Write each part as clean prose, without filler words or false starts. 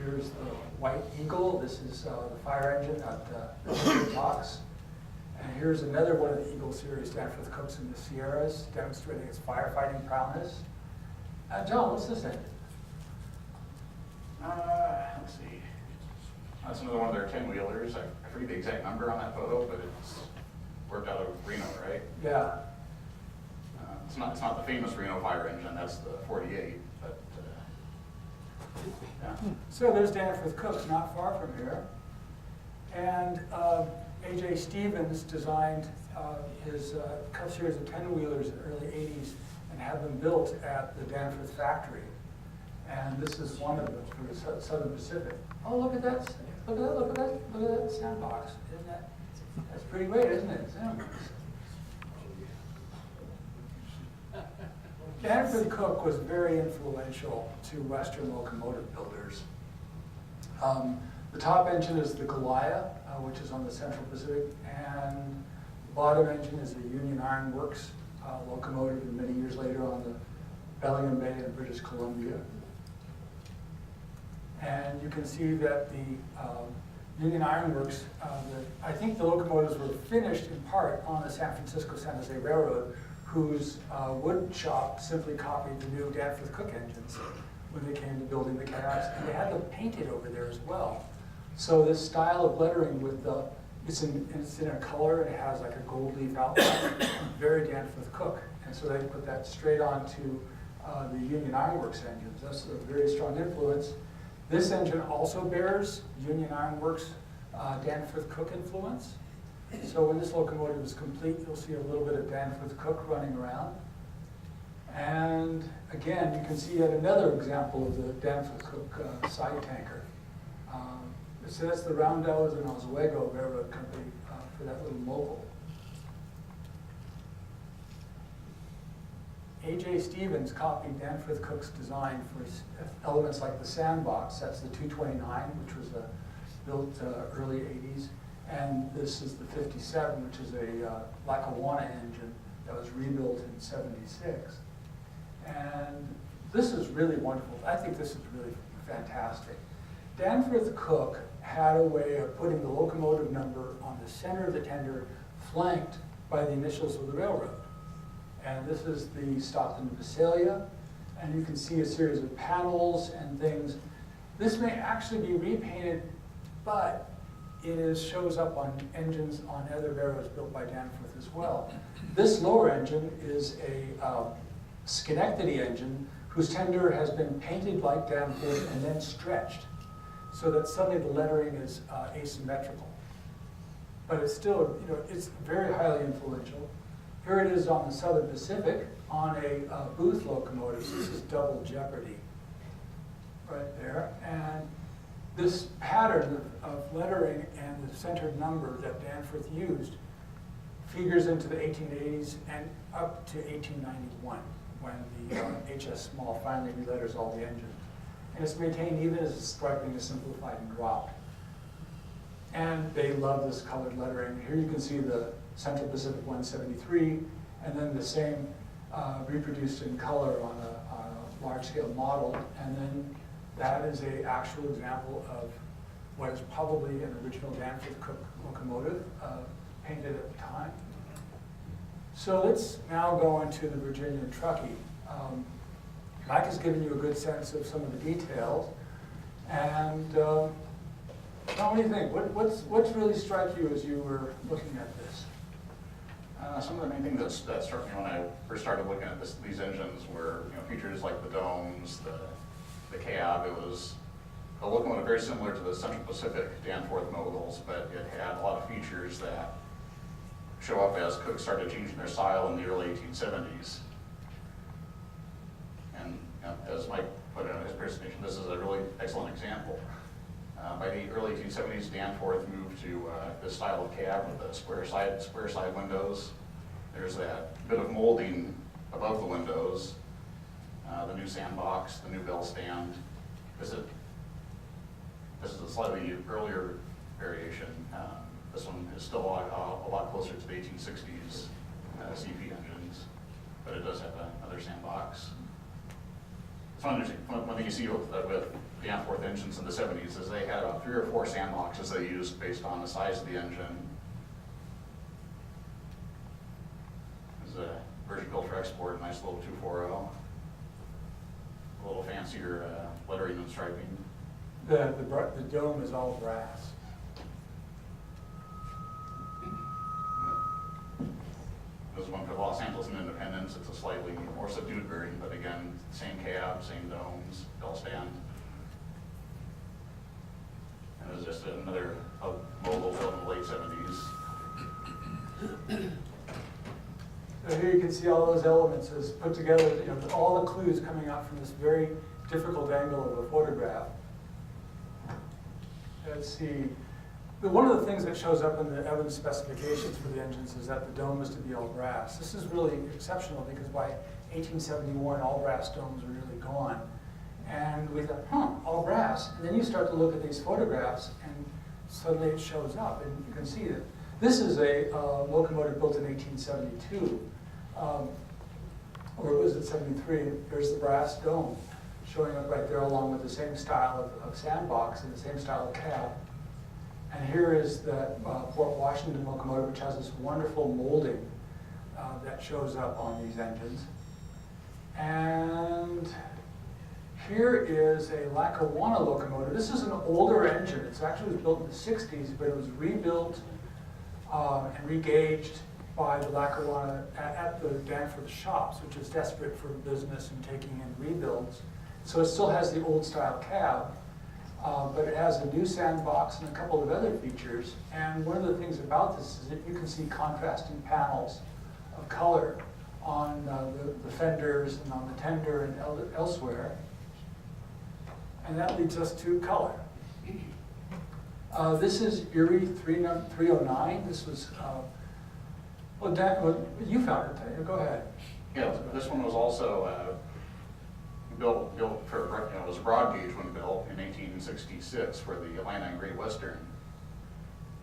Here's the White Eagle. This is the fire engine at the Docks. And here's another one of the Eagle series, Danforth Cooks in the Sierras, demonstrating its firefighting prowess. John, what's this engine? Let's see. That's another one of their 10-wheelers. I forget the exact number on that photo, but it's worked out of Reno, right? Yeah. It's not the famous Reno fire engine. That's the 48. But yeah. So there's Danforth Cooks, not far from here. And A.J. Stevens designed his Cup series of 10-wheelers in the early 80s and had them built at the Danforth factory. And this is one of them for the Southern Pacific. Oh, look at that. Look at that, look at that, look at that sandbox. Isn't that, that's pretty great, isn't it? Sandbox. Danforth Cook was very influential to Western locomotive builders. The top engine is the Goliath, which is on the Central Pacific, and the bottom engine is the Union Iron Works locomotive, and many years later on the Bellingham Bay in British Columbia. And you can see that the Union Iron Works, I think the locomotives were finished in part on the San Francisco-San Jose Railroad, whose wood shop simply copied the new Danforth Cook engines when they came to building the cabs, and they had them painted over there as well. So this style of lettering with the, it's in a color, and it has like a gold leaf outline, very Danforth Cook. And so they put that straight onto the Union Iron Works engines. That's a very strong influence. This engine also bears Union Iron Works Danforth Cook influence. So when this locomotive is complete, you'll see a little bit of Danforth Cook running around. And again, you can see yet another example of the Danforth Cook side tanker. So that's the Roundels and Oswego Railroad Company for that little mobile. A.J. Stevens copied Danforth Cook's design for elements like the sandbox. That's the 229, which was built early 80s. And this is the 57, which is a Lackawanna engine that was rebuilt in 76. And this is really wonderful. I think this is really fantastic. Danforth Cook had a way of putting the locomotive number on the center of the tender, flanked by the initials of the railroad. And this is the Stockton to Visalia, and you can see a series of panels and things. This may actually be repainted, but it shows up on engines on other railroads built by Danforth as well. This lower engine is a Schenectady engine whose tender has been painted like Danforth and then stretched, so that suddenly the lettering is asymmetrical. But it's still, you know, it's very highly influential. Here it is on the Southern Pacific on a Booth locomotive. This is Double Jeopardy right there. And this pattern of lettering and the centered number that Danforth used figures into the 1880s and up to 1891, when the HS Small finally reletters all the engines. And it's maintained even as it's striping is simplified and dropped. And they love this colored lettering. Here you can see the Central Pacific 173, and then the same reproduced in color on a large-scale model. And then that is an actual example of what is probably an original Danforth Cook locomotive painted at the time. So let's now go into the Virginia and Truckee. Mike has given you a good sense of some of the details. And Tom, what do you think? What's really struck you as you were looking at this? Some of the main things that struck me when I first started looking at these engines were, features like the domes, the cab. It was a locomotive very similar to the Central Pacific Danforth moguls, but it had a lot of features that show up as Cook started changing their style in the early 1870s. And as Mike put it in his presentation, this is a really excellent example. By the early 1870s, Danforth moved to this style of cab with the square side windows. There's that bit of molding above the windows, the new sandbox, the new bell stand. This is a slightly earlier variation. This one is still a lot closer to the 1860s CP engines, but it does have another sandbox. It's one thing you see with Danforth engines in the 70s is they had about 3 or 4 sandboxes they used based on the size of the engine. This is a version built for export, nice little 240. A little fancier lettering and striping. The dome is all brass. This is one for Los Angeles and Independence. It's a slightly more subdued version, but again, same cab, same domes, bell stand. And it was just another mobile built in the late 70s. So here you can see all those elements as put together, you know, all the clues coming out from this very difficult angle of a photograph. Let's see. One of the things that shows up in the Evans specifications for the engines is that the dome is to be all brass. This is really exceptional because by 1871, all brass domes were nearly gone. And we thought, all brass. And then you start to look at these photographs and suddenly it shows up. And you can see that this is a locomotive built in 1872. Or was it 73? There's the brass dome showing up right there along with the same style of sandbox and the same style of cab. And here is the Port Washington locomotive, which has this wonderful molding that shows up on these engines. And here is a Lackawanna locomotive. This is an older engine. It actually was built in the 60s, but it was rebuilt and regauged by the Lackawanna at the Danforth shops, which is desperate for business and taking in rebuilds. So it still has the old style cab, but it has a new sandbox and a couple of other features. And one of the things about this is that you can see contrasting panels of color on the fenders and on the tender and elsewhere. And that leads us to color. This is Erie 309. This was, well, Dan, well, you found it. Go ahead. Yeah, this one was also built for, it was a broad gauge when built in 1866 for the Atlanta and Great Western.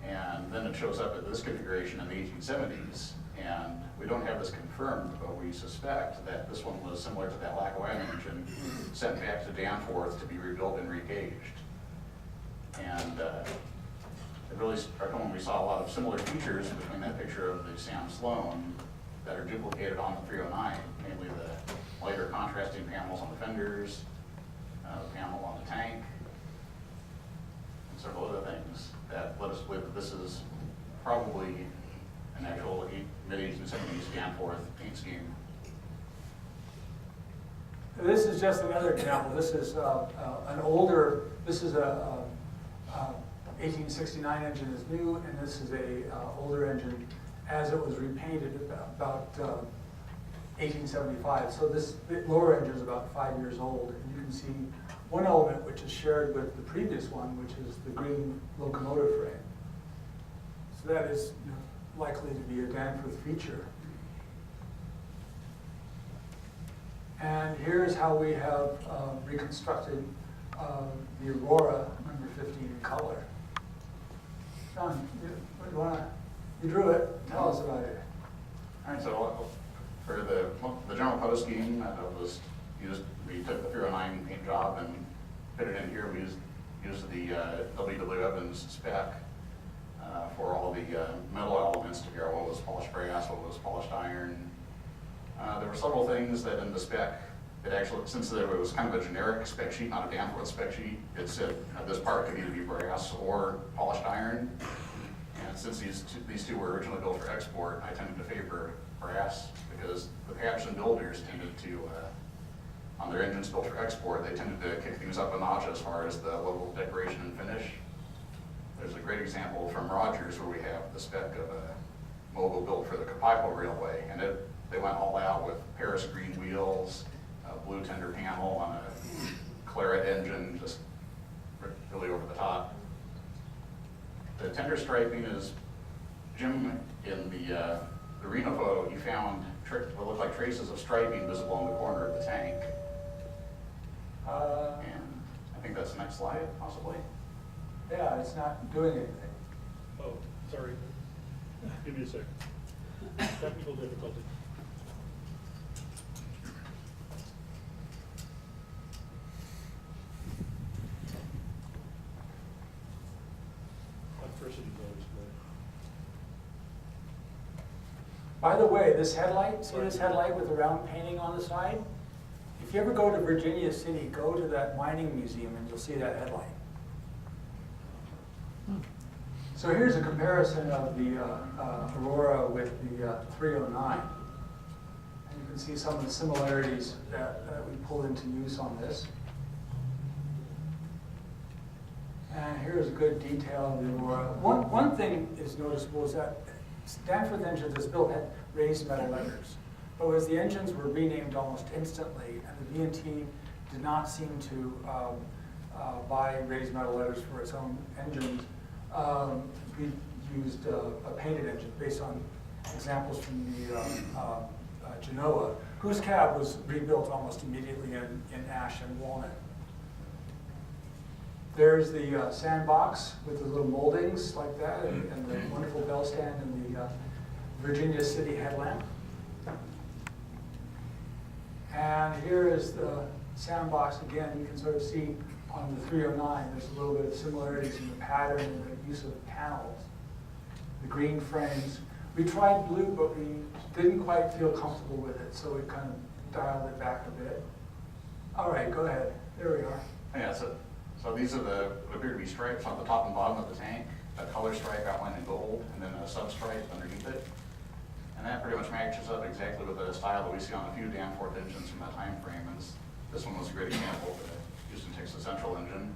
And then it shows up at this configuration in the 1870s. And we don't have this confirmed, but we suspect that this one was similar to that Lackawanna engine sent back to Danforth to be rebuilt and regauged. And it really struck when we saw a lot of similar features between that picture of the Sam Sloan that are duplicated on the 309, mainly the lighter contrasting panels on the fenders, the panel on the tank, and several other things that let us believe that this is probably an actual mid-1870s Danforth paint scheme. This is just another example. This is an older, this is a 1869 engine is new, and this is a older engine as it was repainted about 1875. So this lower engine is about 5 years old, and you can see one element which is shared with the previous one, which is the green locomotive frame. So that is, you know, likely to be a Danforth feature. And here's how we have reconstructed the Aurora number 15 in color. John, you drew it. Tell us about it. All right, so for the general color scheme was used, we took the 309 paint job and fit it in here. We used the W.W. Evans spec for all the metal elements to figure out what was polished brass, what was polished iron. There were several things that in the spec, it actually, since there was kind of a generic spec sheet, not a Danforth spec sheet, it said this part could either be brass or polished iron. And since these two were originally built for export, I tended to favor brass because the Patterson builders tended to, on their engines built for export, they tended to kick things up a notch as far as the level of decoration and finish. There's a great example from Rogers where we have the spec of a mobile built for the Copiapo Railway, and they went all out with Paris green wheels, a blue tender panel on a claret engine, just really over the top. The tender striping is, Jim, in the Reno photo, he found what looked like traces of striping visible in the corner of the tank. And I think that's the next slide, possibly. Yeah, it's not doing anything. Oh, sorry. Give me a second. Technical difficulty. By the way, this headlight, see this headlight with the round painting on the side? If you ever go to Virginia City, go to that mining museum and you'll see that headlight. So here's a comparison of the Aurora with the 309. And you can see some of the similarities that we pulled into use on this. And here's a good detail of the Aurora. One thing is noticeable is that Danforth engines as built had raised metal letters. But as the engines were renamed almost instantly, and the V&T did not seem to buy raised metal letters for its own engines, we used a painted engine based on examples from the Genoa, whose cab was rebuilt almost immediately in ash and walnut. There's the sandbox with the little moldings like that, and the wonderful bell stand and the Virginia City headlamp. And here is the sandbox again. You can sort of see on the 309, there's a little bit of similarities in the pattern and the use of panels. The green frames. We tried blue, but we didn't quite feel comfortable with it, so we kind of dialed it back a bit. All right, go ahead. There we are. Yeah, so these are what appear to be stripes on the top and bottom of the tank, a color stripe outlined in gold, and then a substripe underneath it. And that pretty much matches up exactly with the style that we see on a few Danforth engines from that time frame. And this one was a great example of the Houston, Texas Central engine.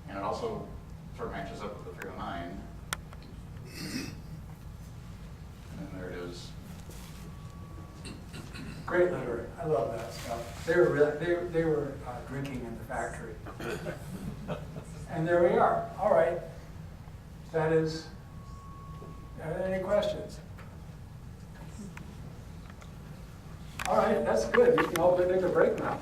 And it also sort of matches up with the 309. And then there it is. Great lettering. I love that stuff. They were drinking in the factory. And there we are. All right. That is. Are there any questions? All right, that's good. You can all take a break now.